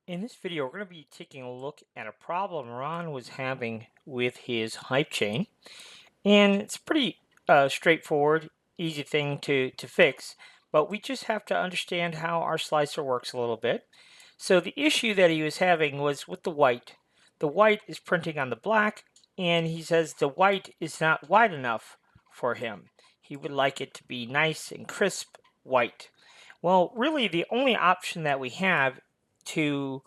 In this video, we're going to be taking a look at a problem Ron was having with his hype chain. And it's pretty straightforward, easy thing to fix, but we just have to understand how our slicer works a little bit. So the issue that he was having was with the white. The white is printing on the black, and he says the white is not wide enough for him. He would like it to be nice and crisp white. Well, really, the only option that we have to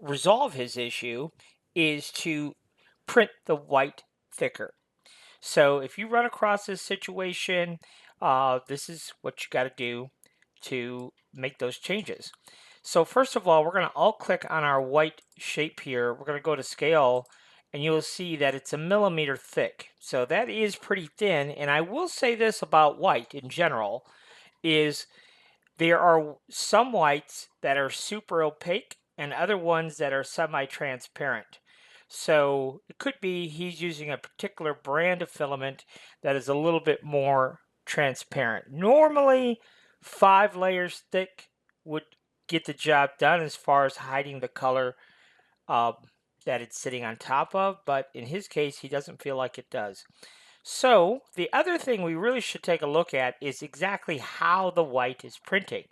resolve his issue is to print the white thicker. So if you run across this situation, this is what you got to do to make those changes. So first of all, we're going to alt click on our white shape here. We're going to go to scale and you'll see that it's a millimeter thick. So that is pretty thin. And I will say this about white in general is there are some whites that are super opaque and other ones that are semi-transparent. So it could be he's using a particular brand of filament that is a little bit more transparent. Normally, 5 layers thick would get the job done as far as hiding the color uh, that it's sitting on top of, but in his case, he doesn't feel like it does. So the other thing we really should take a look at is exactly how the white is printing.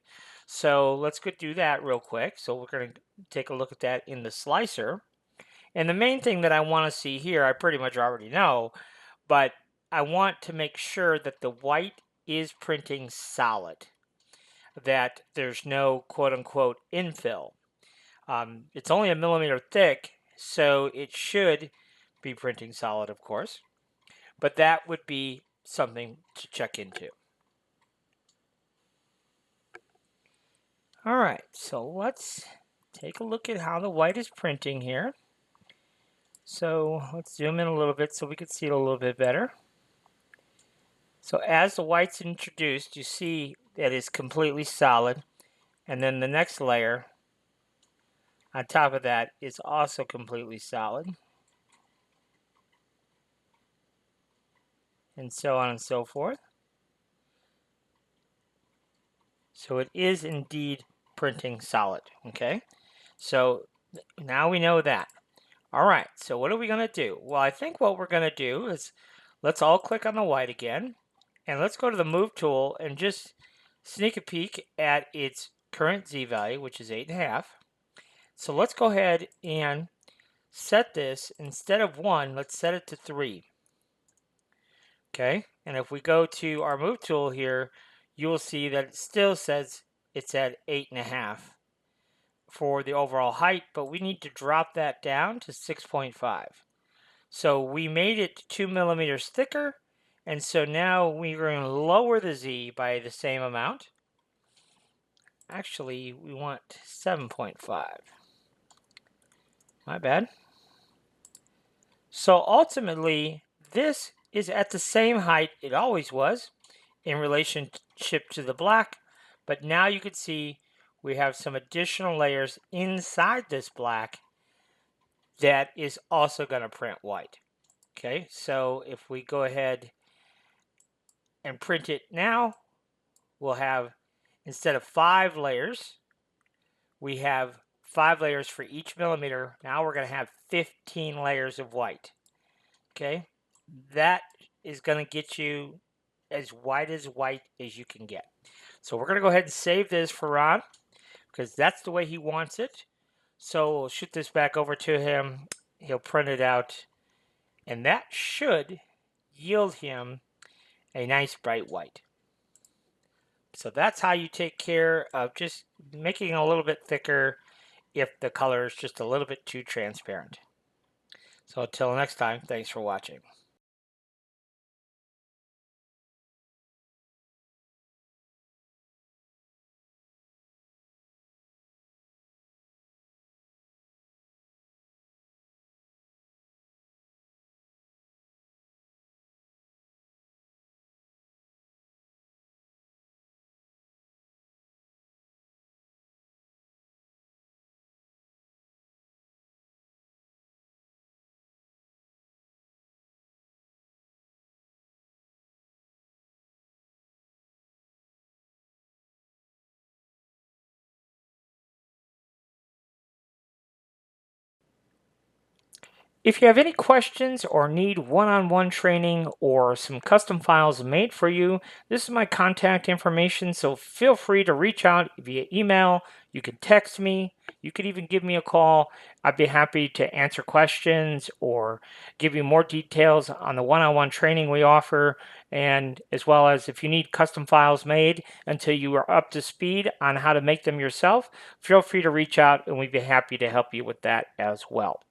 So let's go do that real quick. So we're going to take a look at that in the slicer. And the main thing that I want to see here, I pretty much already know, but I want to make sure that the white is printing solid, that there's no quote unquote infill. It's only a millimeter thick, so it should be printing solid, of course. But that would be something to check into. All right, so let's take a look at how the white is printing here. So let's zoom in a little bit so we can see it a little bit better. So as the white's introduced, you see that it's completely solid. And then the next layer on top of that is also completely solid. And so on and so forth. So it is indeed printing solid, okay? So now we know that. All right, so what are we going to do? Well, I think what we're going to do is let's all click on the white again, and let's go to the Move tool and just sneak a peek at its current Z value, which is 8.5. So let's go ahead and set this, instead of 1, let's set it to 3. Okay, and if we go to our Move tool here, you will see that it still says it's at 8.5 for the overall height, but we need to drop that down to 6.5. So we made it 2 millimeters thicker, and so now we're going to lower the Z by the same amount. Actually, we want 7.5. My bad. So ultimately, this is at the same height it always was in relationship to the black, but now you can see we have some additional layers inside this black that is also going to print white. Okay, so if we go ahead and print it now, we'll have, instead of 5 layers, we have 5 layers for each millimeter. Now we're going to have 15 layers of white. Okay, that is going to get you as white as you can get. So we're going to go ahead and save this for Ron because that's the way he wants it. So we'll shoot this back over to him. He'll print it out, and that should yield him a nice bright white. So that's how you take care of just making it a little bit thicker if the color is just a little bit too transparent. So until next time, thanks for watching. If you have any questions or need one-on-one training or some custom files made for you, this is my contact information, so feel free to reach out via email. You can text me. You could even give me a call. I'd be happy to answer questions or give you more details on the one-on-one training we offer, and as well as if you need custom files made until you are up to speed on how to make them yourself, feel free to reach out and we'd be happy to help you with that as well.